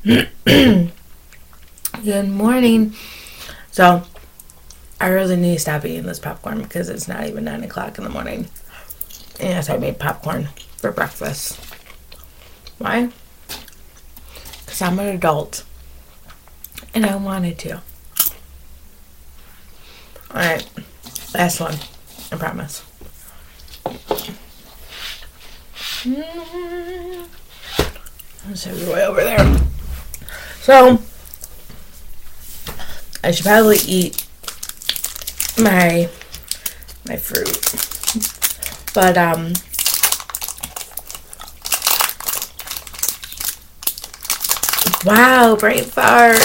Good morning. So, I really need to stop eating this popcorn because it's not even 9 o'clock in the morning. And yes, I made popcorn for breakfast. Why? Because I'm an adult. And I wanted to. Alright. Last one. I promise. Let's have your way over there. So, I should probably eat my fruit. But, wow, brain fart.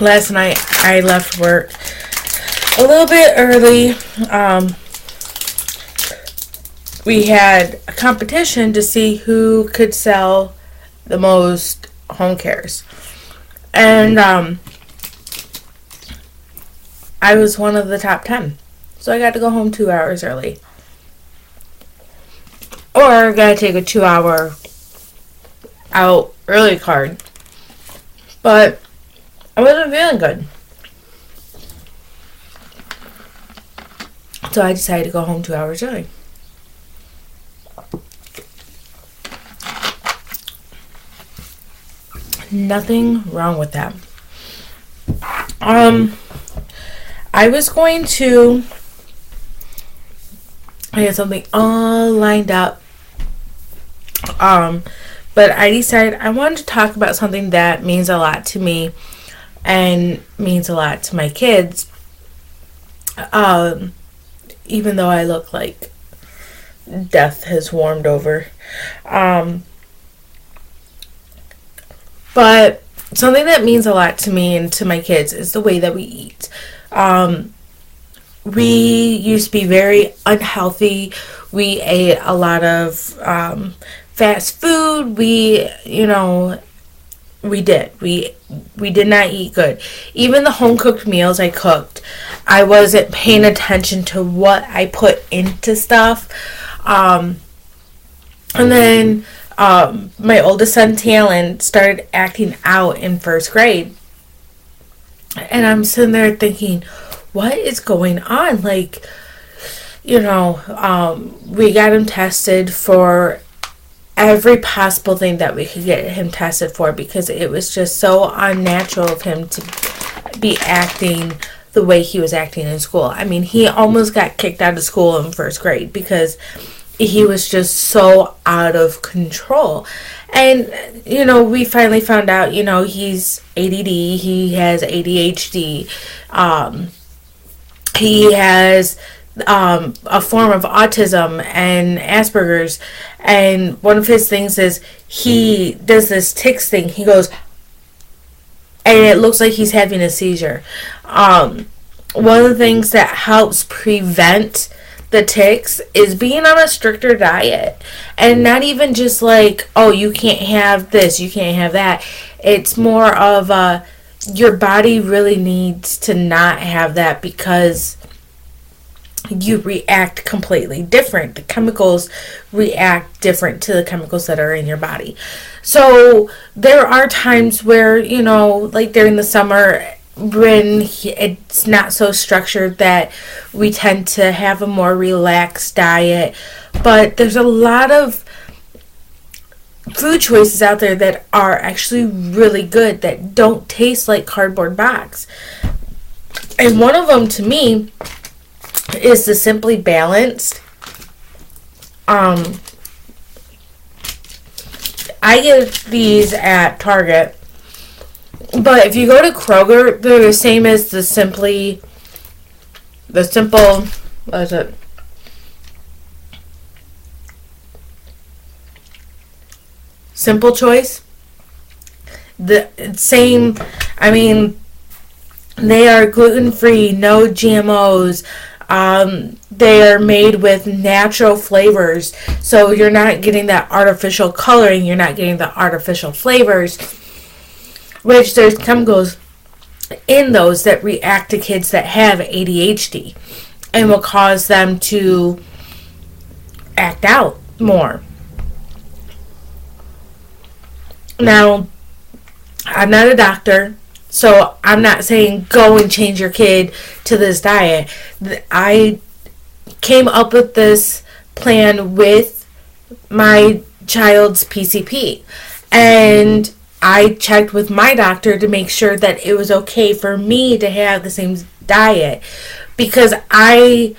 Last night, I left work a little bit early. We had a competition to see who could sell the most home cares. And, I was one of the top 10. So I got to go home 2 hours early. Or I got to take a 2-hour out early card. But I wasn't feeling good. So I decided to go home 2 hours early. Nothing wrong with that. I was going to, I had something all lined up. But I decided I wanted to talk about something that means a lot to me and means a lot to my kids. Even though I look like death has warmed over. But something that means a lot to me and to my kids is the way that we eat. We used to be very unhealthy. We ate a lot of fast food. We did. We did not eat good. Even the home cooked meals I cooked, I wasn't paying attention to what I put into stuff. And then my oldest son, Talon, started acting out in first grade. And I'm sitting there thinking, what is going on? Like, we got him tested for every possible thing that we could get him tested for because it was just so unnatural of him to be acting the way he was acting in school. I mean, he almost got kicked out of school in first grade because he was just so out of control. And, we finally found out, he's ADD, he has ADHD, he has a form of autism and Asperger's. And one of his things is he does this tics thing. He goes, and it looks like he's having a seizure. One of the things that helps prevent the tics is being on a stricter diet, and not even just like, oh, you can't have this, you can't have that. It's more of your body really needs to not have that because you react completely different. The chemicals react different to the chemicals that are in your body. So there are times where, like during the summer, when it's not so structured, that we tend to have a more relaxed diet. But there's a lot of food choices out there that are actually really good, that don't taste like cardboard box. And one of them to me is the Simply Balanced. I get these at Target. But if you go to Kroger, they're the same as the Simple, what is it? Simple Choice. The same, they are gluten-free, no GMOs. They are made with natural flavors. So you're not getting that artificial coloring, you're not getting the artificial flavors. Which there's chemicals in those that react to kids that have ADHD and will cause them to act out more. Now, I'm not a doctor, so I'm not saying go and change your kid to this diet. I came up with this plan with my child's PCP, and I checked with my doctor to make sure that it was okay for me to have the same diet, because I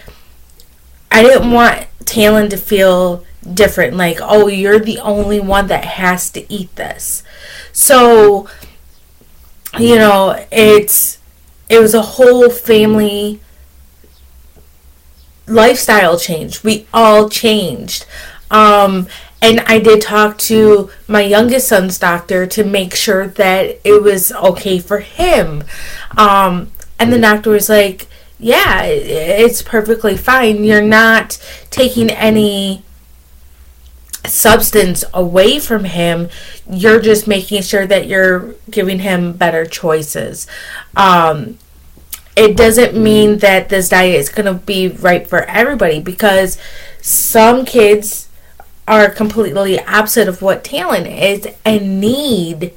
didn't want Talon to feel different, like, oh, you're the only one that has to eat this. So, it was a whole family lifestyle change. We all changed. And I did talk to my youngest son's doctor to make sure that it was okay for him. And the doctor was like, yeah, it's perfectly fine. You're not taking any substance away from him. You're just making sure that you're giving him better choices. It doesn't mean that this diet is going to be right for everybody, because some kids are completely opposite of what Talon is and need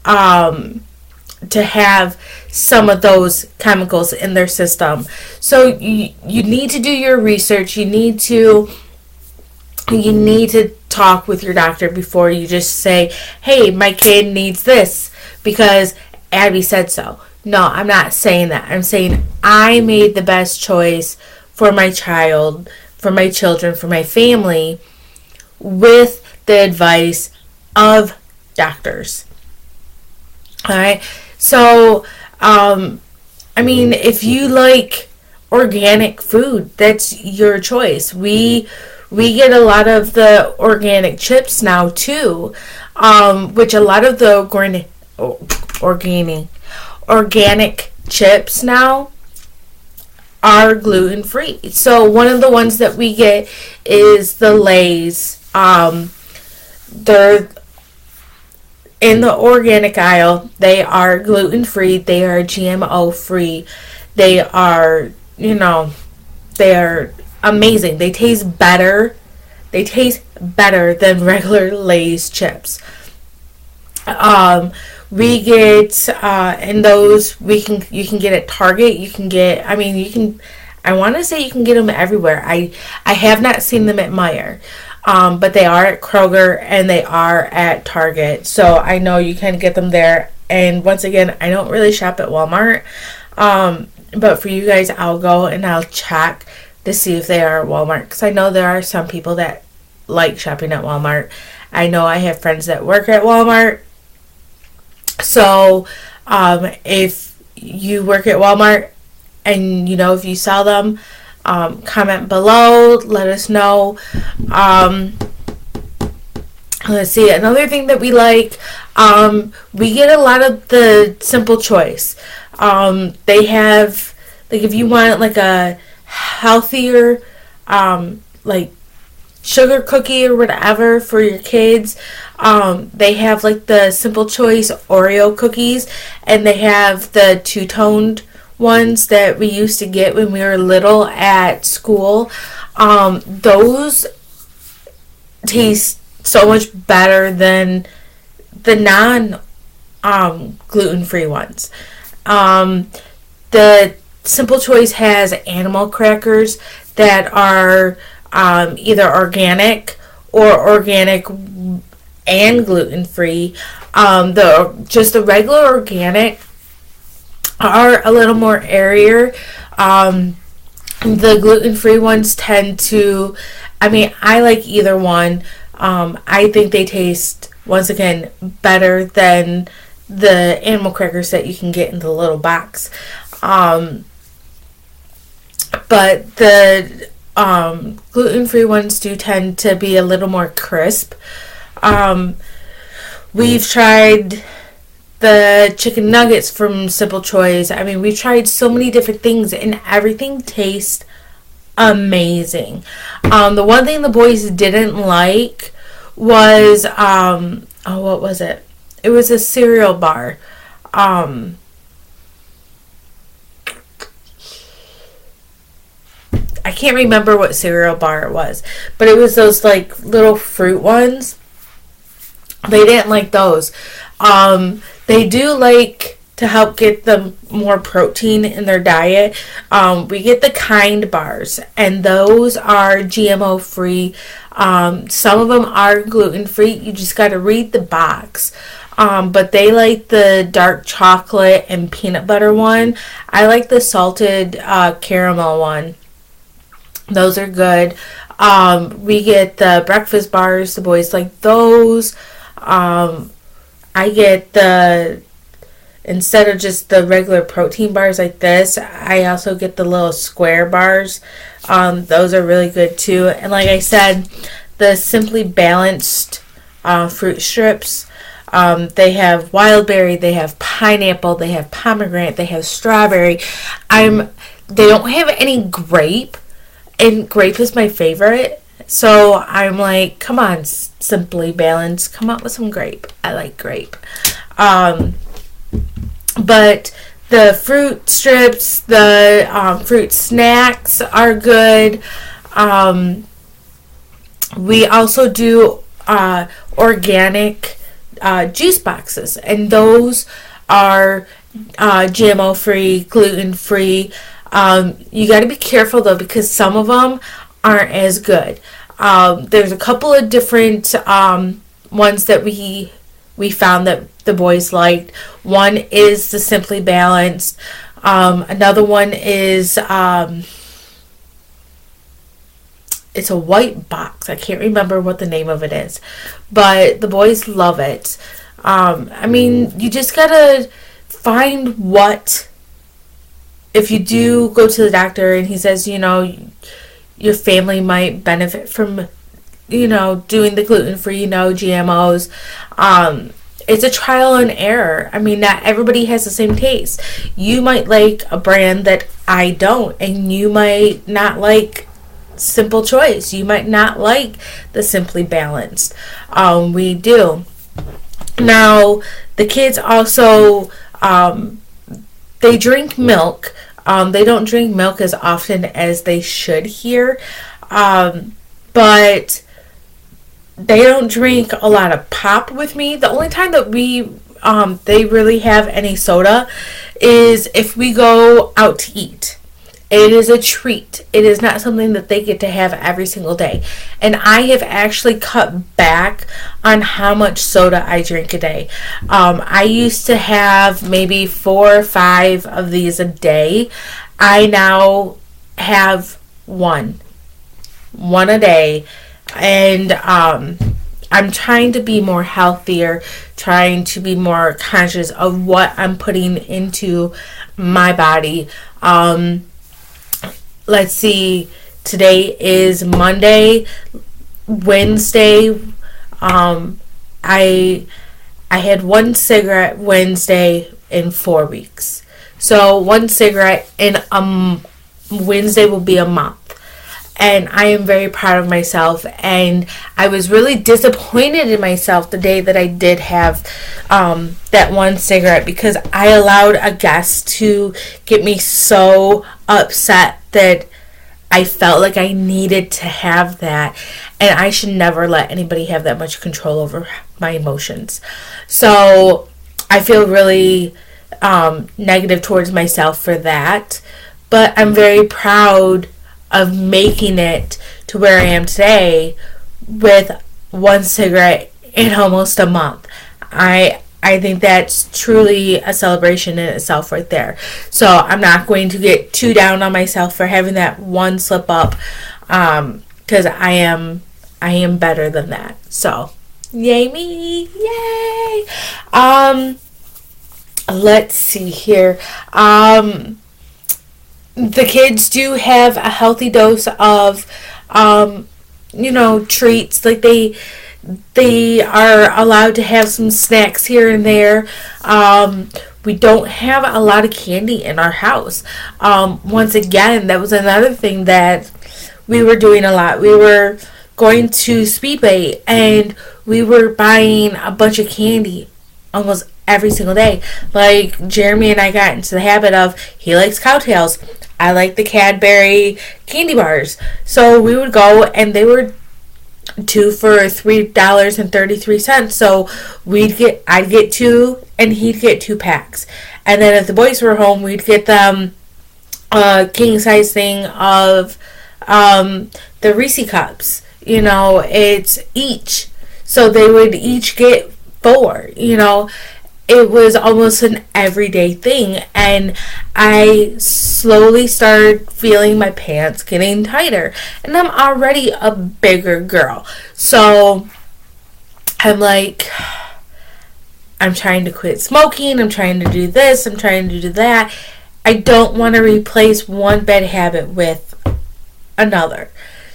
to have some of those chemicals in their system. So you need to do your research. You need to talk with your doctor before you just say, hey, my kid needs this because Abby said so. No, I'm not saying that. I'm saying I made the best choice for my child, for my children, for my family, with the advice of doctors. Alright, so, if you like organic food, that's your choice. We get a lot of the organic chips now too, which a lot of the organic chips now are gluten free. So one of the ones that we get is the Lay's. They're in the organic aisle. They are gluten free. They are GMO free. They are, they are amazing. They taste better. They taste better than regular Lay's chips. We get in those. You can get at Target. You can get. I want to say you can get them everywhere. I have not seen them at Meijer, but they are at Kroger and they are at Target. So I know you can get them there. And once again, I don't really shop at Walmart. But for you guys, I'll go and I'll check to see if they are at Walmart, because I know there are some people that like shopping at Walmart. I know I have friends that work at Walmart. So, if you work at Walmart and, if you sell them, comment below, let us know. Let's see, another thing that we like, we get a lot of the Simple Choice. They have, like, if you want, like, a healthier, like, sugar cookie or whatever for your kids, they have like the Simple Choice Oreo cookies, and they have the two-toned ones that we used to get when we were little at school. Those taste so much better than the gluten-free ones. The Simple Choice has animal crackers that are either organic or organic and gluten-free. The regular organic are a little more airier. The gluten-free ones tend to, I like either one. I think they taste, once again, better than the animal crackers that you can get in the little box. But the gluten-free ones do tend to be a little more crisp. We've tried the chicken nuggets from Simple Choice. We've tried so many different things, and everything tastes amazing. The one thing the boys didn't like was, what was it? It was a cereal bar. I can't remember what cereal bar it was, but it was those like little fruit ones. They didn't like those. They do like to help get them more protein in their diet. We get the Kind bars, and those are GMO free. Some of them are gluten free. You just got to read the box. But they like the dark chocolate and peanut butter one. I like the salted caramel one. Those are good. We get the breakfast bars. The boys like those. I get instead of just the regular protein bars like this, I also get the little square bars. Those are really good too. And like I said, the Simply Balanced fruit strips. They have wild berry, they have pineapple, they have pomegranate, they have strawberry. They don't have any grape, and grape is my favorite. So I'm like, come on, Simply Balanced, come up with some grape. I like grape. But the fruit strips, the fruit snacks are good. We also do organic juice boxes, and those are GMO free, gluten free. You got to be careful though, because some of them aren't as good. There's a couple of different ones that we found that the boys liked. One is the Simply Balanced. Another one is it's a white box. I can't remember what the name of it is, but the boys love it. You just gotta find what, if you do go to the doctor and he says, your family might benefit from, doing the gluten-free, GMOs. It's a trial and error. Not everybody has the same taste. You might like a brand that I don't, and you might not like Simple Choice. You might not like the Simply Balanced. We do. Now, the kids also, they drink milk. They don't drink milk as often as they should here. But they don't drink a lot of pop with me. The only time that they really have any soda is if we go out to eat. It is a treat. It is not something that they get to have every single day. And I have actually cut back on how much soda I drink a day. I used to have maybe 4 or 5 of these a day. I now have one a day. And I'm trying to be more healthier, trying to be more conscious of what I'm putting into my body. Let's see, today is Monday. Wednesday, I had 1 cigarette Wednesday in 4 weeks. So 1 cigarette in Wednesday will be a month. And I am very proud of myself. And I was really disappointed in myself the day that I did have that 1 cigarette, because I allowed a guest to get me so upset that I felt like I needed to have that. And I should never let anybody have that much control over my emotions. So I feel really negative towards myself for that. But I'm very proud of making it to where I am today with 1 cigarette in almost a month. I think that's truly a celebration in itself right there. So I'm not going to get too down on myself for having that 1 slip up, because I am better than that. So yay me, yay. Let's see here. The kids do have a healthy dose of treats. Like they are allowed to have some snacks here and there. We don't have a lot of candy in our house. Once again, that was another thing that we were doing a lot. We were going to Speedway and we were buying a bunch of candy almost every single day. Like Jeremy and I got into the habit of, he likes Cowtails. I like the Cadbury candy bars. So we would go and they were 2 for $3.33. So I'd get 2 and he'd get 2 packs. And then if the boys were home, we'd get them a king size thing of the Reese cups. You know, it's each. So they would each get 4, you know. It was almost an everyday thing, and I slowly started feeling my pants getting tighter, and I'm already a bigger girl. So I'm like, I'm trying to quit smoking, I'm trying to do this, I'm trying to do that. I don't want to replace one bad habit with another.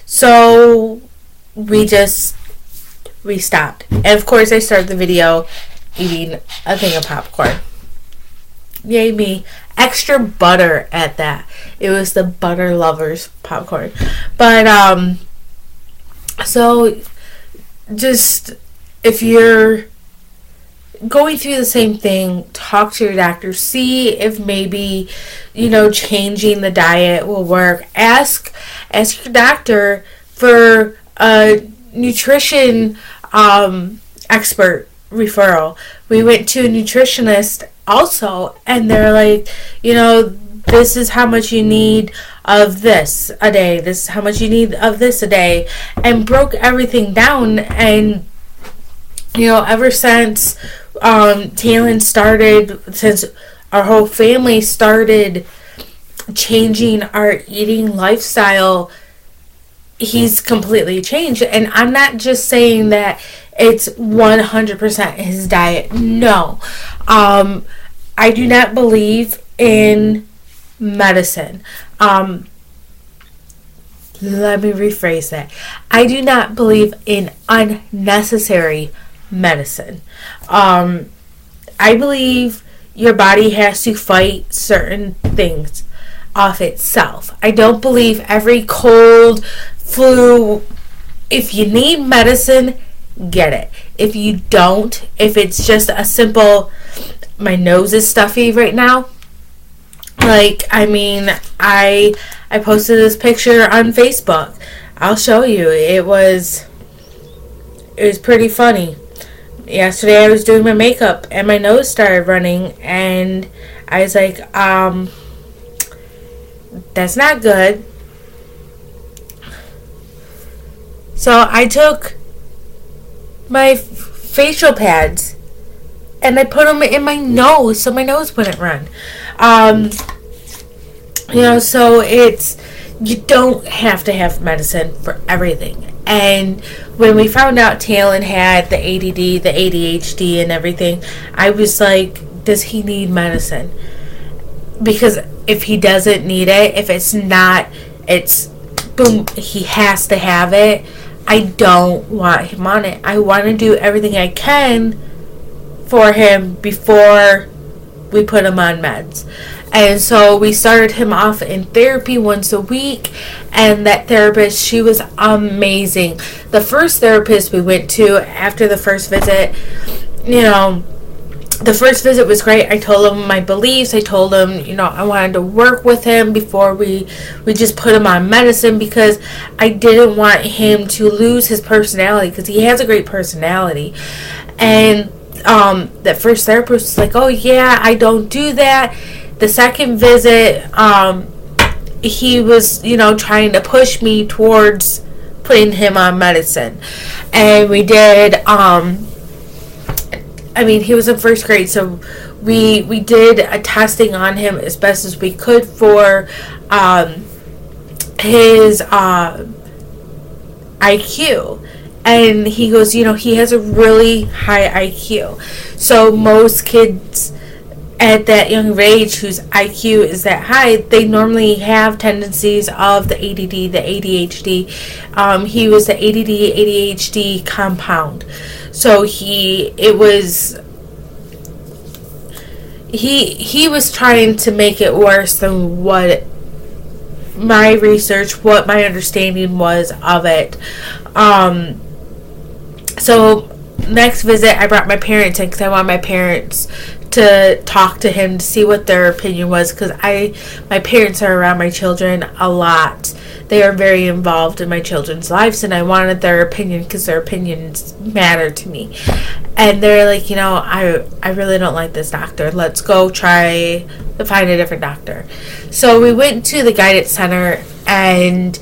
So we stopped. And of course I started the video eating a thing of popcorn. Yay me. Extra butter at that. It was the butter lovers popcorn. But so just, if you're going through the same thing, talk to your doctor. See if maybe, you know, changing the diet will work. Ask your doctor for a nutrition expert referral. We went to a nutritionist also, and they're like, you know, this is how much you need of this a day, this is how much you need of this a day, and broke everything down. And you know, ever since Talon started, since our whole family started changing our eating lifestyle, he's completely changed. And I'm not just saying that it's 100% his diet. No. I do not believe in medicine. Let me rephrase that. I do not believe in unnecessary medicine. I believe your body has to fight certain things off itself. I don't believe every cold, flu, if you need medicine, get it. If you don't, if it's just a simple, my nose is stuffy right now, like, I mean, I posted this picture on Facebook. I'll show you. It was pretty funny. Yesterday I was doing my makeup and my nose started running, and I was like, that's not good. So I took my facial pads and I put them in my nose so my nose wouldn't run. You know, so you don't have to have medicine for everything. And when we found out Talon had the ADD, the ADHD and everything, I was like, does he need medicine? Because if he doesn't need it, if it's not, it's boom, he has to have it. I don't want him on it. I want to do everything I can for him before we put him on meds. And so we started him off in therapy once a week, and that therapist, she was amazing. The first therapist we went to after the first visit, you know, the first visit was great. I told him my beliefs. I told him, you know, I wanted to work with him before we just put him on medicine, because I didn't want him to lose his personality, because he has a great personality. And that first therapist was like, oh yeah, I don't do that. The second visit, he was, you know, trying to push me towards putting him on medicine. And we did, he was in first grade, so we did a testing on him as best as we could for his IQ. And he goes, you know, he has a really high IQ. So most kids at that young age whose IQ is that high, they normally have tendencies of the ADD, the ADHD. He was the ADD, ADHD compound. So he was trying to make it worse than what my research, what my understanding was of it. So next visit, I brought my parents in because I want my parents to talk to him to see what their opinion was, because my parents are around my children a lot. They are very involved in my children's lives, and I wanted their opinion because their opinions matter to me. And they're like, I really don't like this doctor. Let's go try to find a different doctor. So we went to the guidance center, and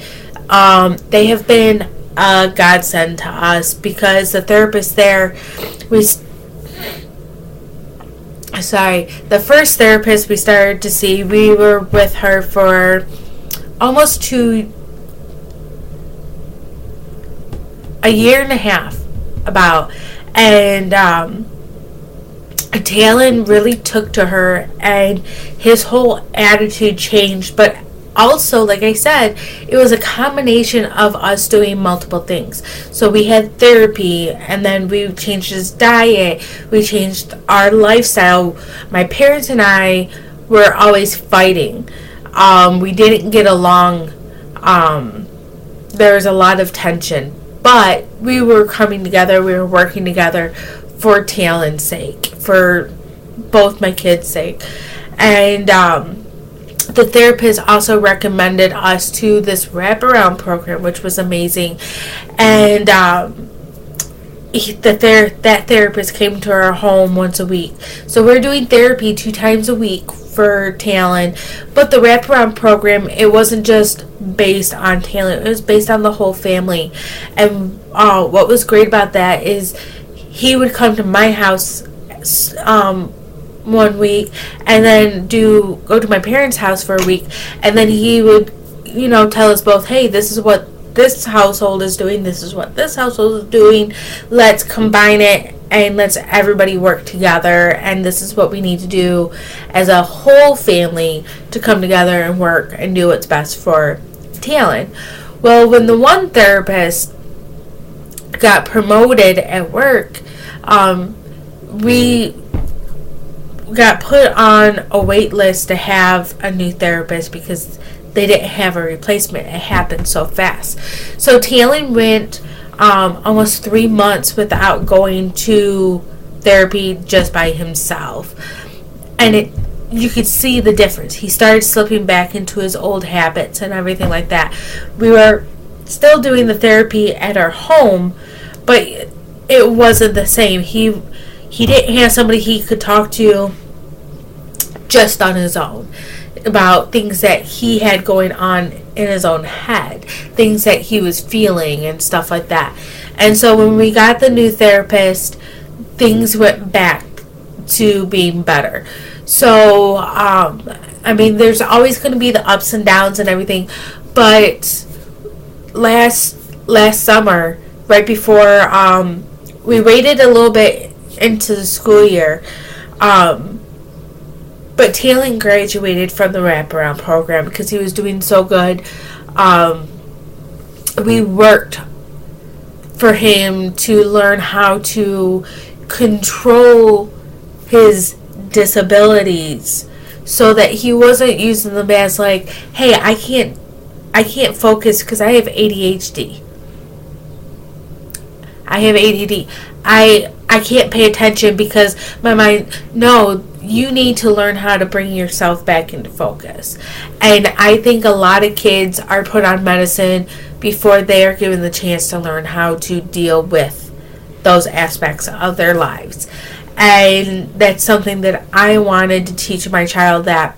they have been a godsend to us, because the therapist there the first therapist we started to see, we were with her for almost a year and a half about, and Talon really took to her, and his whole attitude changed. But also, like I said, it was a combination of us doing multiple things. So we had therapy, and then we changed his diet, we changed our lifestyle. My parents and I were always fighting. We didn't get along. There was a lot of tension, but we were coming together, we were working together for Talon's sake, for both my kids' sake. And the therapist also recommended us to this wraparound program, which was amazing. And that therapist came to our home once a week. So we're doing therapy 2 times a week for Talon. But the wraparound program, it wasn't just based on Talon. It was based on the whole family. And what was great about that is he would come to my house one week, and then go to my parents' house for a week, and then he would, tell us both, hey, this is what this household is doing, this is what this household is doing, let's combine it, and let's everybody work together, and this is what we need to do as a whole family to come together and work and do what's best for Talon. Well, when the one therapist got promoted at work, we got put on a wait list to have a new therapist because they didn't have a replacement. It happened so fast. So Talon went almost 3 months without going to therapy just by himself. And you could see the difference. He started slipping back into his old habits and everything like that. We were still doing the therapy at our home, but it wasn't the same. He didn't have somebody he could talk to just on his own about things that he had going on in his own head, things that he was feeling and stuff like that. And so when we got the new therapist, things went back to being better. So there's always going to be the ups and downs and everything, but last summer, right before we waited a little bit into the school year, but Talon graduated from the wraparound program because he was doing so good. We worked for him to learn how to control his disabilities so that he wasn't using them as like, hey, I can't focus because I have ADHD. I have ADD. I can't pay attention because my mind. No, you need to learn how to bring yourself back into focus. And I think a lot of kids are put on medicine before they are given the chance to learn how to deal with those aspects of their lives. And that's something that I wanted to teach my child, that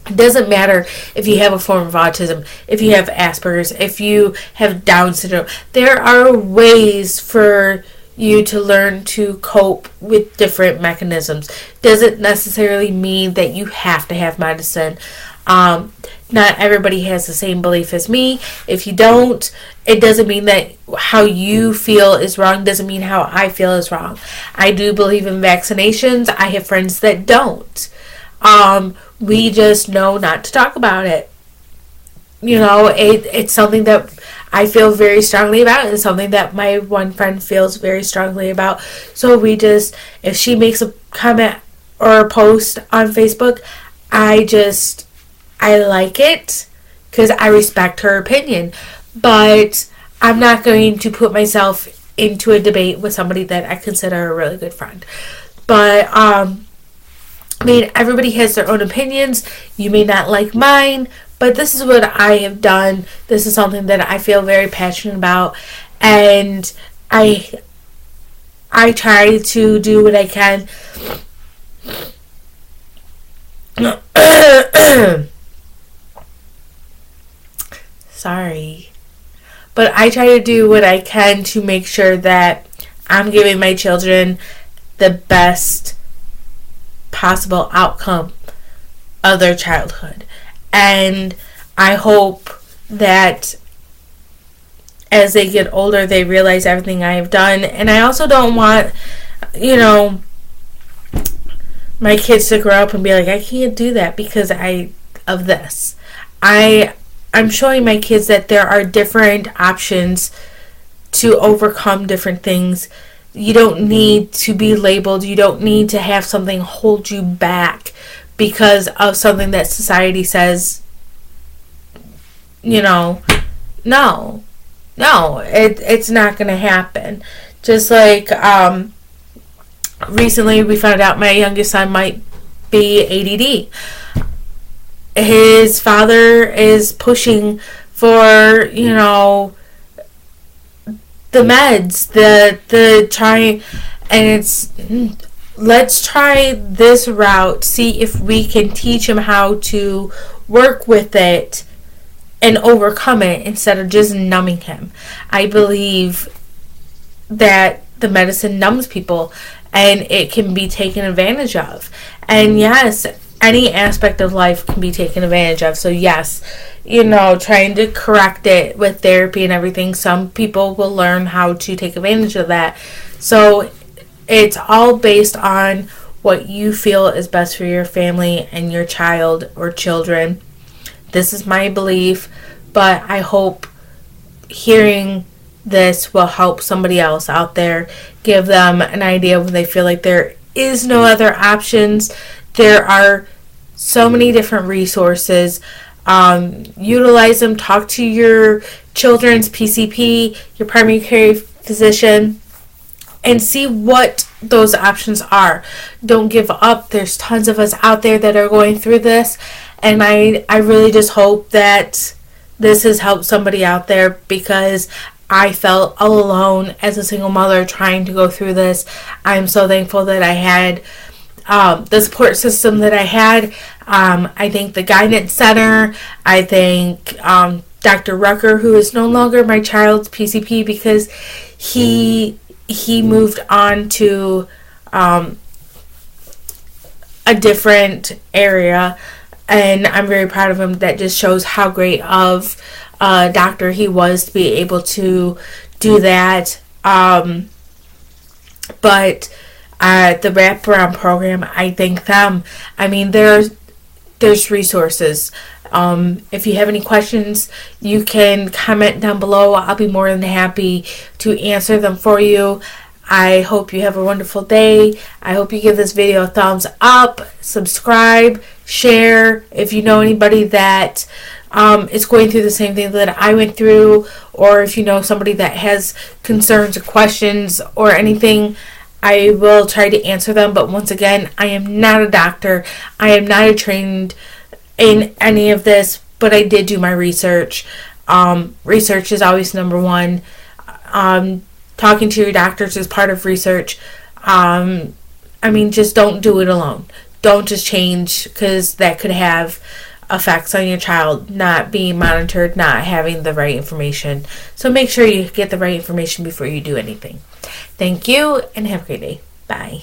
it doesn't matter if you have a form of autism, if you have Asperger's, if you have Down syndrome. There are ways for you to learn to cope with different mechanisms. Doesn't necessarily mean that you have to have medicine. Not everybody has the same belief as me. If you don't, it doesn't mean that how you feel is wrong. Doesn't mean how I feel is wrong. I do believe in vaccinations. I have friends that don't. We just know not to talk about it. It's something that I feel very strongly about, and something that my one friend feels very strongly about. So if she makes a comment or a post on Facebook, I like it because I respect her opinion. But I'm not going to put myself into a debate with somebody that I consider a really good friend. But I mean, everybody has their own opinions. You may not like mine, but this is what I have done. This is something that I feel very passionate about, and I try to do what I can. Sorry. But I try to do what I can to make sure that I'm giving my children the best possible outcome of their childhood. And I hope that as they get older, they realize everything I have done. And I also don't want, my kids to grow up and be like, I can't do that because of this. I'm showing my kids that there are different options to overcome different things. You don't need to be labeled. You don't need to have something hold you back because of something that society says, no, it's not going to happen. Just like recently we found out my youngest son might be ADD. His father is pushing for, the meds, the trying, and it's, let's try this route, see if we can teach him how to work with it and overcome it instead of just numbing him. I believe that the medicine numbs people and it can be taken advantage of. And yes, any aspect of life can be taken advantage of. So yes, trying to correct it with therapy and everything, some people will learn how to take advantage of that. So it's all based on what you feel is best for your family and your child or children. This is my belief, but I hope hearing this will help somebody else out there, give them an idea when they feel like there is no other options. There are so many different resources. Utilize them. Talk to your children's PCP, your primary care physician, and see what those options are. Don't give up. There's tons of us out there that are going through this, and I really just hope that this has helped somebody out there, because I felt all alone as a single mother trying to go through this. I'm so thankful that I had the support system that I had. I thank the guidance center. I thank Dr. Rucker, who is no longer my child's PCP because he moved on to a different area, and I'm very proud of him. That just shows how great of a doctor he was to be able to do that. But the wraparound program, I thank them. I mean, there's resources. If you have any questions, you can comment down below. I'll be more than happy to answer them for you. I hope you have a wonderful day. I hope you give this video a thumbs up, subscribe, share. If you know anybody that is going through the same thing that I went through, or if you know somebody that has concerns or questions or anything, I will try to answer them. But once again, I am not a doctor. I am not trained in any of this, but I did do my research. Research is always number one. Talking to your doctors is part of research. Just don't do it alone. Don't just change, because that could have effects on your child not being monitored, not having the right information. So make sure you get the right information before you do anything. Thank you, and have a great day. Bye.